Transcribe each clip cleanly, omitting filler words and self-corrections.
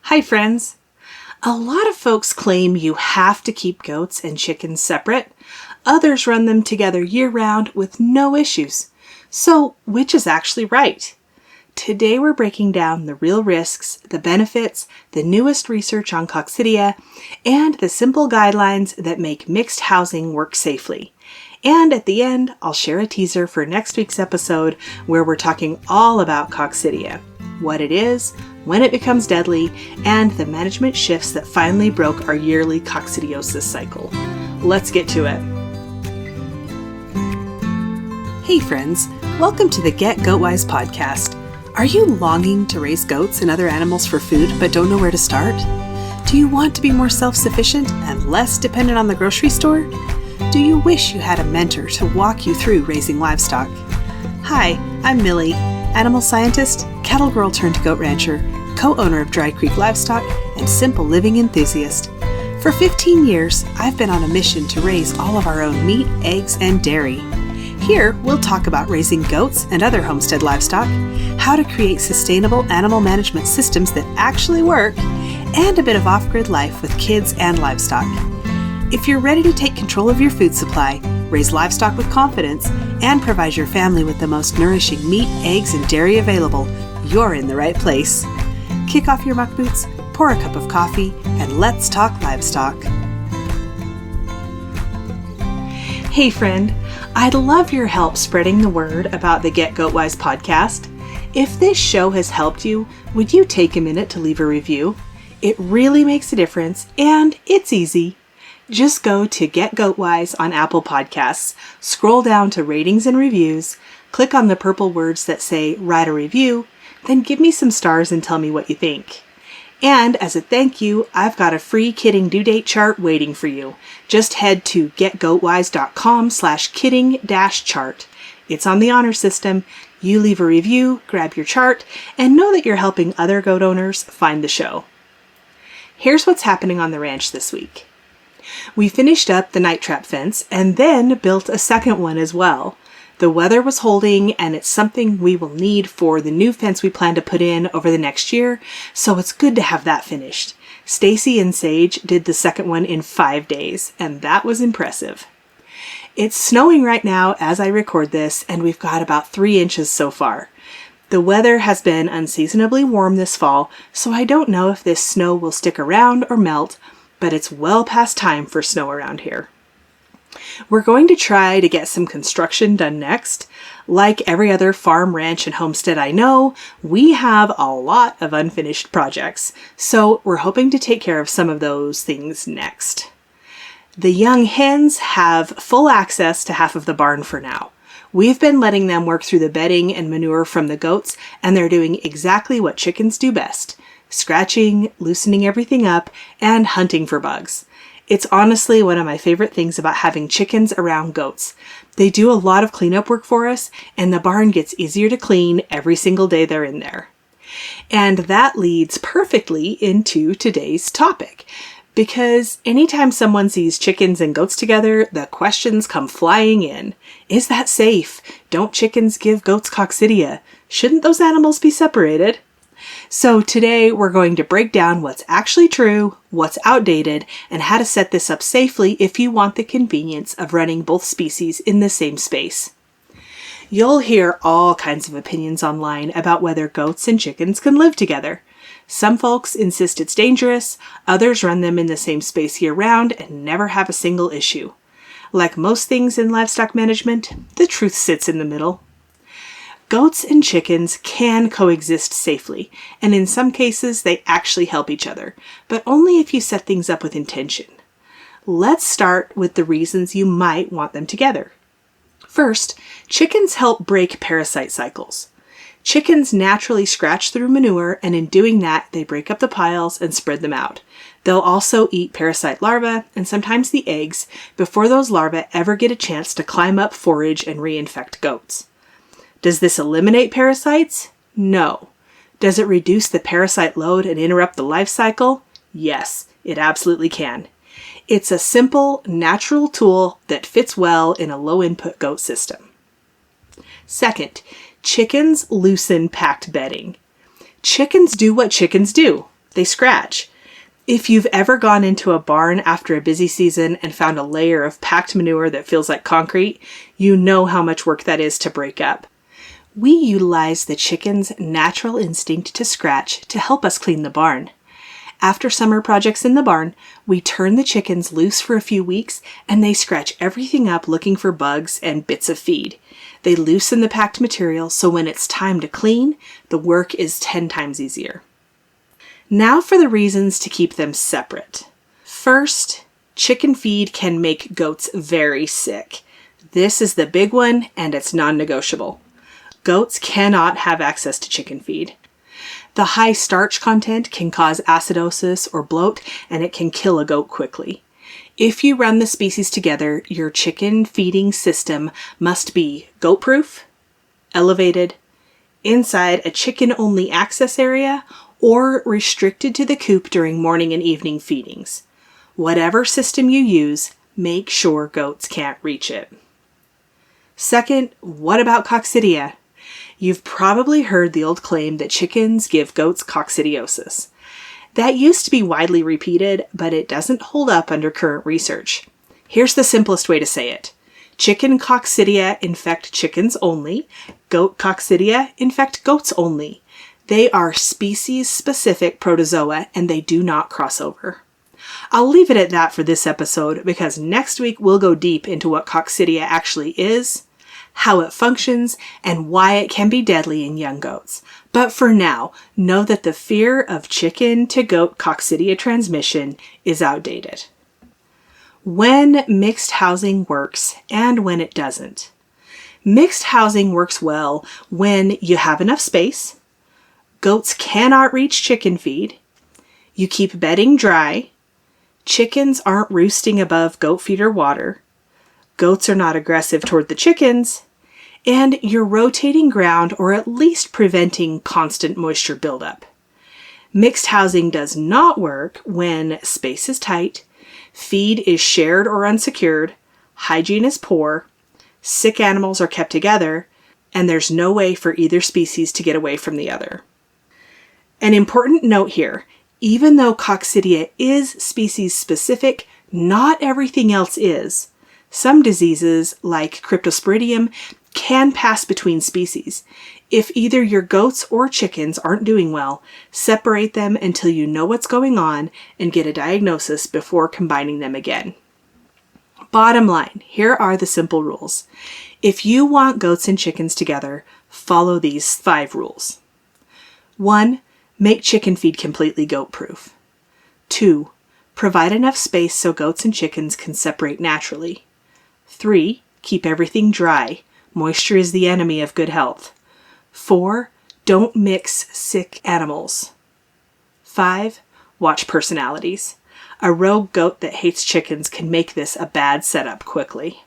Hi friends! A lot of folks claim you have to keep goats and chickens separate. Others run them together year-round with no issues. So which is actually right? Today we're breaking down the real risks, the benefits, the newest research on coccidia, and the simple guidelines that make mixed housing work safely. And at the end, I'll share a teaser for next week's episode where we're talking all about coccidia, what it is, when it becomes deadly, and the management shifts that finally broke our yearly coccidiosis cycle. Let's get to it. Hey friends, welcome to the Get Goatwise podcast. Are you longing to raise goats and other animals for food but don't know where to start? Do you want to be more self-sufficient and less dependent on the grocery store? Do you wish you had a mentor to walk you through raising livestock? Hi, I'm Millie, animal scientist, cattle girl turned goat rancher, co-owner of Dry Creek Livestock, and simple living enthusiast. For 15 years, I've been on a mission to raise all of our own meat, eggs, and dairy. Here, we'll talk about raising goats and other homestead livestock, how to create sustainable animal management systems that actually work, and a bit of off-grid life with kids and livestock. If you're ready to take control of your food supply, raise livestock with confidence, and provide your family with the most nourishing meat, eggs, and dairy available, you're in the right place. Kick off your muck boots, pour a cup of coffee, and let's talk livestock. Hey friend, I'd love your help spreading the word about the Get Goatwise podcast. If this show has helped you, would you take a minute to leave a review? It really makes a difference, and it's easy. Just go to Get Goatwise on Apple Podcasts, scroll down to ratings and reviews, click on the purple words that say write a review, then give me some stars and tell me what you think. And as a thank you, I've got a free kidding due date chart waiting for you. Just head to getgoatwise.com/kidding-chart. It's on the honor system. You leave a review, grab your chart, and know that you're helping other goat owners find the show. Here's what's happening on the ranch this week. We finished up the night trap fence and then built a second one as well. The weather was holding, and it's something we will need for the new fence we plan to put in over the next year, so it's good to have that finished. Stacy and Sage did the second one in 5 days, and that was impressive. It's snowing right now as I record this, and we've got about 3 inches so far. The weather has been unseasonably warm this fall, so I don't know if this snow will stick around or melt, but it's well past time for snow around here. We're going to try to get some construction done next. Like every other farm, ranch, and homestead I know, we have a lot of unfinished projects, so we're hoping to take care of some of those things next. The young hens have full access to half of the barn for now. We've been letting them work through the bedding and manure from the goats, and they're doing exactly what chickens do best: scratching, loosening everything up, and hunting for bugs. It's honestly one of my favorite things about having chickens around goats. They do a lot of cleanup work for us, and the barn gets easier to clean every single day they're in there. And that leads perfectly into today's topic, because anytime someone sees chickens and goats together, the questions come flying in. Is that safe? Don't chickens give goats coccidia? Shouldn't those animals be separated? So today we're going to break down what's actually true, what's outdated, and how to set this up safely if you want the convenience of running both species in the same space. You'll hear all kinds of opinions online about whether goats and chickens can live together. Some folks insist it's dangerous, others run them in the same space year-round and never have a single issue. Like most things in livestock management, the truth sits in the middle. Goats and chickens can coexist safely, and in some cases they actually help each other, but only if you set things up with intention. Let's start with the reasons you might want them together. First, chickens help break parasite cycles. Chickens naturally scratch through manure, and in doing that, they break up the piles and spread them out. They'll also eat parasite larvae, and sometimes the eggs, before those larvae ever get a chance to climb up, forage, and reinfect goats. Does this eliminate parasites? No. Does it reduce the parasite load and interrupt the life cycle? Yes, it absolutely can. It's a simple, natural tool that fits well in a low-input goat system. Second, chickens loosen packed bedding. Chickens do what chickens do. They scratch. If you've ever gone into a barn after a busy season and found a layer of packed manure that feels like concrete, you know how much work that is to break up. We utilize the chicken's natural instinct to scratch to help us clean the barn. After summer projects in the barn, we turn the chickens loose for a few weeks and they scratch everything up looking for bugs and bits of feed. They loosen the packed material so when it's time to clean, the work is 10 times easier. Now for the reasons to keep them separate. First, chicken feed can make goats very sick. This is the big one and it's non-negotiable. Goats cannot have access to chicken feed. The high starch content can cause acidosis or bloat, and it can kill a goat quickly. If you run the species together, your chicken feeding system must be goat-proof, elevated, inside a chicken-only access area, or restricted to the coop during morning and evening feedings. Whatever system you use, make sure goats can't reach it. Second, what about coccidia? You've probably heard the old claim that chickens give goats coccidiosis. That used to be widely repeated, but it doesn't hold up under current research. Here's the simplest way to say it. Chicken coccidia infect chickens only. Goat coccidia infect goats only. They are species-specific protozoa and they do not cross over. I'll leave it at that for this episode because next week we'll go deep into what coccidia actually is, how it functions, and why it can be deadly in young goats. But for now, know that the fear of chicken to goat coccidia transmission is outdated. When mixed housing works and when it doesn't. Mixed housing works well when you have enough space, goats cannot reach chicken feed, you keep bedding dry, chickens aren't roosting above goat feed or water, goats are not aggressive toward the chickens, and you're rotating ground or at least preventing constant moisture buildup. Mixed housing does not work when space is tight, feed is shared or unsecured, hygiene is poor, sick animals are kept together, and there's no way for either species to get away from the other. An important note here, even though coccidia is species specific, not everything else is. Some diseases, like cryptosporidium, can pass between species. If either your goats or chickens aren't doing well, separate them until you know what's going on and get a diagnosis before combining them again. Bottom line, here are the simple rules. If you want goats and chickens together, follow these 5 rules. 1. Make chicken feed completely goat-proof. 2. Provide enough space so goats and chickens can separate naturally. 3. Keep everything dry. Moisture is the enemy of good health. 4. Don't mix sick animals. 5. Watch personalities. A rogue goat that hates chickens can make this a bad setup quickly.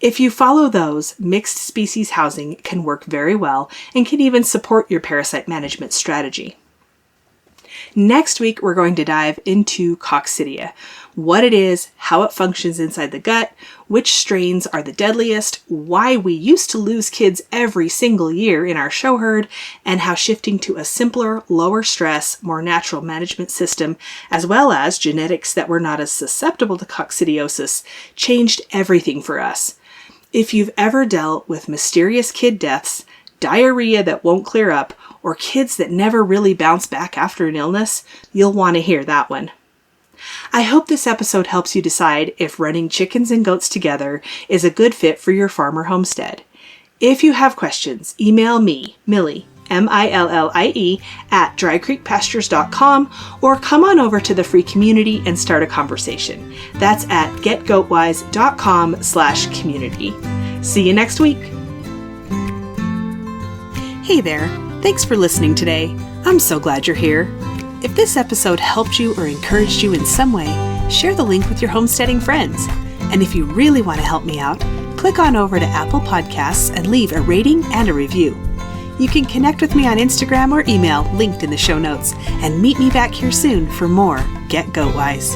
If you follow those, mixed species housing can work very well and can even support your parasite management strategy. Next week, we're going to dive into coccidia, what it is, how it functions inside the gut, which strains are the deadliest, why we used to lose kids every single year in our show herd, and how shifting to a simpler, lower stress, more natural management system, as well as genetics that were not as susceptible to coccidiosis, changed everything for us. If you've ever dealt with mysterious kid deaths, diarrhea that won't clear up, or kids that never really bounce back after an illness, you'll want to hear that one. I hope this episode helps you decide if running chickens and goats together is a good fit for your farm or homestead. If you have questions, email me, Millie, Millie, at drycreekpastures.com, or come on over to the free community and start a conversation. That's at getgoatwise.com/community. See you next week. Hey there. Thanks for listening today. I'm so glad you're here. If this episode helped you or encouraged you in some way, share the link with your homesteading friends. And if you really want to help me out, click on over to Apple Podcasts and leave a rating and a review. You can connect with me on Instagram or email linked in the show notes, and meet me back here soon for more Get Goat Wise.